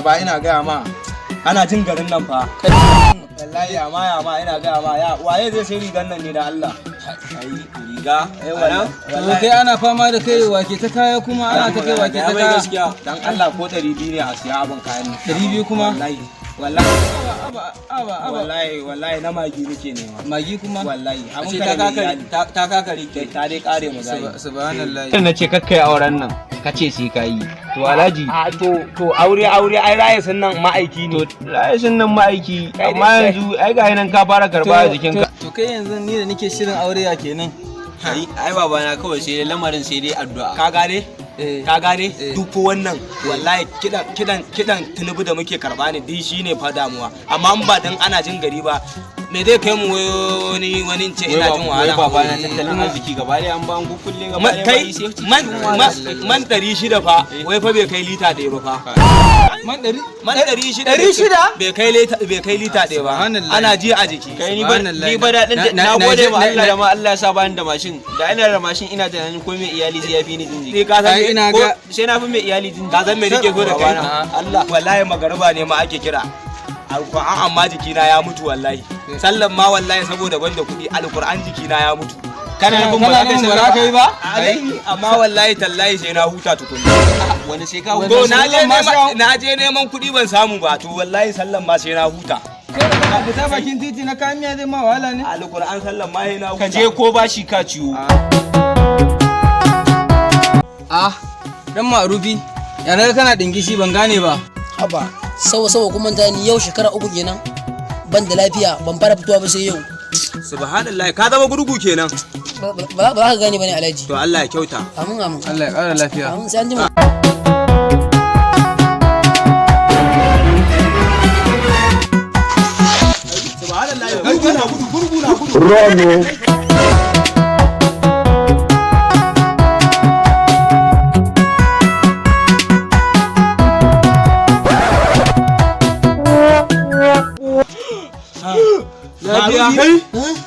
ba ina gaya ma ana jin garin nan fa wallahi amma ina gaya ma ya waye zai sai rigan nan ne da Allah ai riga wallahi kai ana fama da kai wake ta kaya kuma ana ta kai wake ta kaya gaskiya dan Allah ko 200 ne a siya abin kayan 200 kuma wallahi na magi nake nema magi kuma wallahi abun ta kakari ta dai kare mu zai subhanallahi na ce kakkai auren nan kace sai ka yi to alhaji to aure ai raye sannan ma'aiki ne to raye sannan ma'aiki amma yanzu ai ga nan ka fara karba a jikinka to kai yanzu ni da nake shirin aure ya kenan ai babana kawai sai lamarin sai dai addu'a ka gane ka gane duk wannan wallahi kidan tunubu da muke karba ne din shine fa damuwa amma in ba dan ana jin gari ba me zai kai mu wani ce ina jin wahala baba na tattalin arziki gaba dai an ba an kulle gaba dai man 600 fa wai fa bai kai lita ɗaya ba fa man 600 bai kai lita ɗaya ba ana ji a jiki kai ni ba dadin na gode ma Allah da ma Allah ya sa bani da mashin da ina da mashin ina tunanin ko mai iyali zai yafi ni jin jiki ka san ina ga sai na fi mai iyali jin ka san me nake so da kai Allah wallahi magariba ne ma ake kira alquran amma jikina ya mutu wallahi sallan ma wallahi saboda banda kuɗi alquran jikina ya mutu kana nufin ba ka yi ba amma wallahi tallahi sai na huta tukunna wani sai ka to na je neman kuɗi ban samu ba to wallahi sallan ma sai na huta ka fita bakin titi na kamiya zai ma wahala ne alquran sallan ma sai na huta ka je ko bashi ka ciwo dan marubi yana kana dingishi ban gane ba haba sawa kuma ta ni yau shekara 3 kenan ban da lafiya ban fara fitowa ba sai yau subhanallahi ka zama gurgu kenan ba za ka gane bane alhaji to Allah ya kyauta amin Allah ya kara lafiya amin sai an jima subhanallahi gurgu na gudu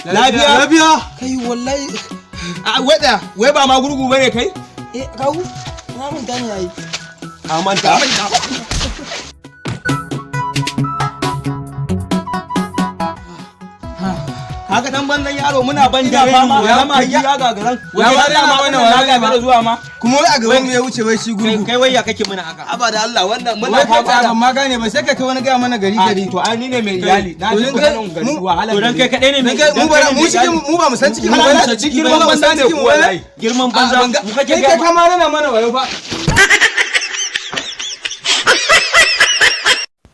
lafiya kai wallahi wai ba ma gurgu bane kai kawu na manta ne yayi manta haka dan banzan yaro muna ban da fama ya ma ya gagaran ya ba da ma wannan na gagara zuwa ma kuma wai a gaban mu ya wuce wai shi gurgu kai wai ya kake muna haka aba da Allah wannan muna fama ban ma gane ba sai ka kai wani ga mana gari to ai ni ne mai iyali na ji wannan gari wahala to dan kai kadai ne mai mu ba mu san cikin mu ba cikin banza ne ku wallahi girman banza mu kake kai kama nana mana wayo fa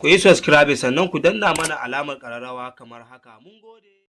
ku yi subscribe sannan ku danna mana alamar kararrawa kamar haka mun gode